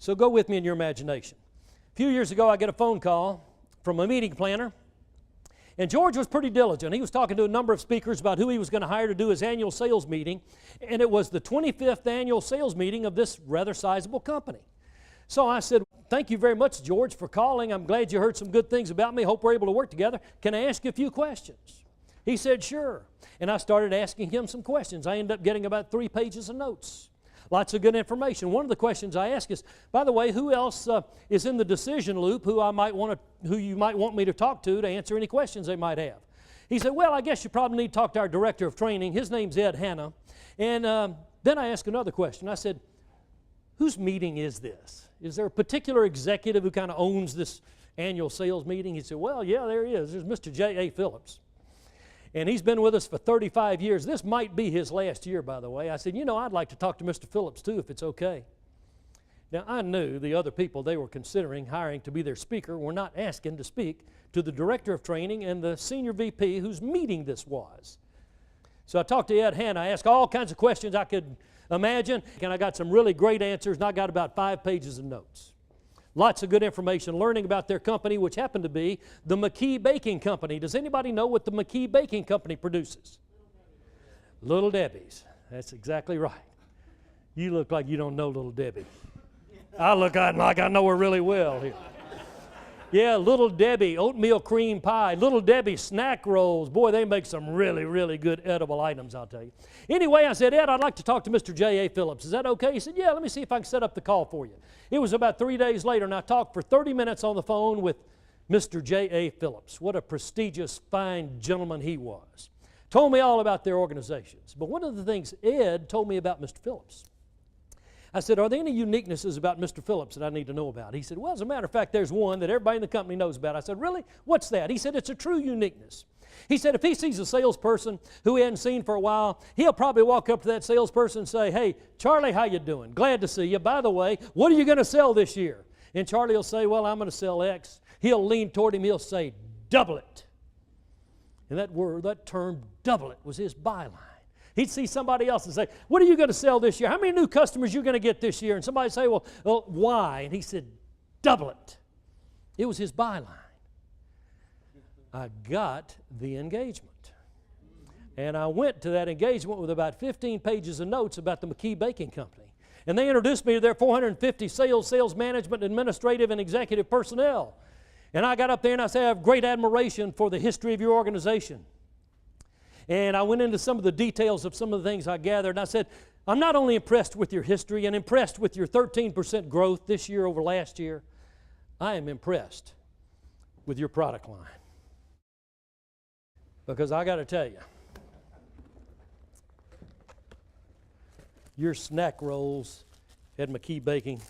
So go with me in your imagination. A few years ago, I get a phone call from a meeting planner, and George was pretty diligent. He was talking to a number of speakers about who he was going to hire to do his annual sales meeting, and it was the 25th annual sales meeting of this rather sizable company. So I said, thank you very much, George, for calling. I'm glad you heard some good things about me. Hope we're able to work together. Can I ask you a few questions? He said, sure. And I started asking him some questions. I ended up getting about 3 pages of notes. Lots of good information. One of the questions I ask is, by the way, who else is in the decision loop who you might want me to talk to answer any questions they might have? He said, well, I guess you probably need to talk to our director of training. His name's Ed Hanna. And then I asked another question. I said, whose meeting is this? Is there a particular executive who kind of owns this annual sales meeting? He said, well, yeah, there he is. There's Mr. J.A. Phillips. And he's been with us for 35 years. This might be his last year, by the way. I said, you know, I'd like to talk to Mr. Phillips, too, if it's okay. Now, I knew the other people they were considering hiring to be their speaker were not asking to speak to the director of training and the senior VP whose meeting this was. So I talked to Ed Hanna. I asked all kinds of questions I could imagine, and I got some really great answers, and I got about 5 pages of notes. Lots of good information, learning about their company, which happened to be the McKee Baking Company. Does anybody know what the McKee Baking Company produces? Little Debbie's. That's exactly right. You look like you don't know Little Debbie. I look like I know her really well here. Yeah, Little Debbie oatmeal cream pie, Little Debbie snack rolls. Boy, they make some really, really good edible items, I'll tell you. Anyway, I said, Ed, I'd like to talk to Mr. J.A. Phillips. Is that okay? He said, yeah, let me see if I can set up the call for you. It was about 3 days later, and I talked for 30 minutes on the phone with Mr. J.A. Phillips. What a prestigious, fine gentleman he was. Told me all about their organizations. But one of the things Ed told me about Mr. Phillips, I said, are there any uniquenesses about Mr. Phillips that I need to know about? He said, well, as a matter of fact, there's one that everybody in the company knows about. I said, really? What's that? He said, it's a true uniqueness. He said, if he sees a salesperson who he hadn't seen for a while, he'll probably walk up to that salesperson and say, hey, Charlie, how you doing? Glad to see you. By the way, what are you going to sell this year? And Charlie will say, well, I'm going to sell X. He'll lean toward him. He'll say, double it. And that term, double it, was his byline. He'd see somebody else and say, what are you going to sell this year? How many new customers are you going to get this year? And somebody would say, well, why? And he said, double it. It was his byline. I got the engagement. And I went to that engagement with about 15 pages of notes about the McKee Baking Company. And they introduced me to their 450 sales management, administrative, and executive personnel. And I got up there and I said, I have great admiration for the history of your organization. And I went into some of the details of some of the things I gathered. And I said, I'm not only impressed with your history and impressed with your 13% growth this year over last year, I am impressed with your product line. Because I got to tell you, your snack rolls at McKee Baking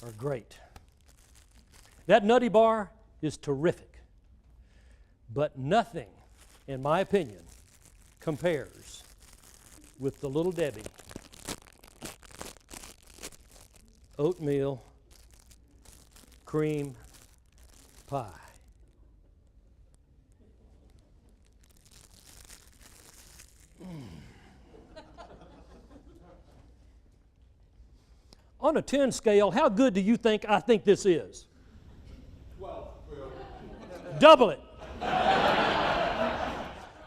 are great. That Nutty Bar is terrific. But nothing, in my opinion, compares with the Little Debbie oatmeal cream pie. On a 10 scale, how good do you think I think this is? 12. Double it.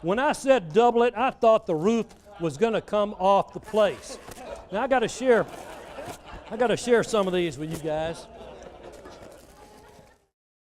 When I said double it, I thought the roof was going to come off the place. Now I got to share some of these with you guys.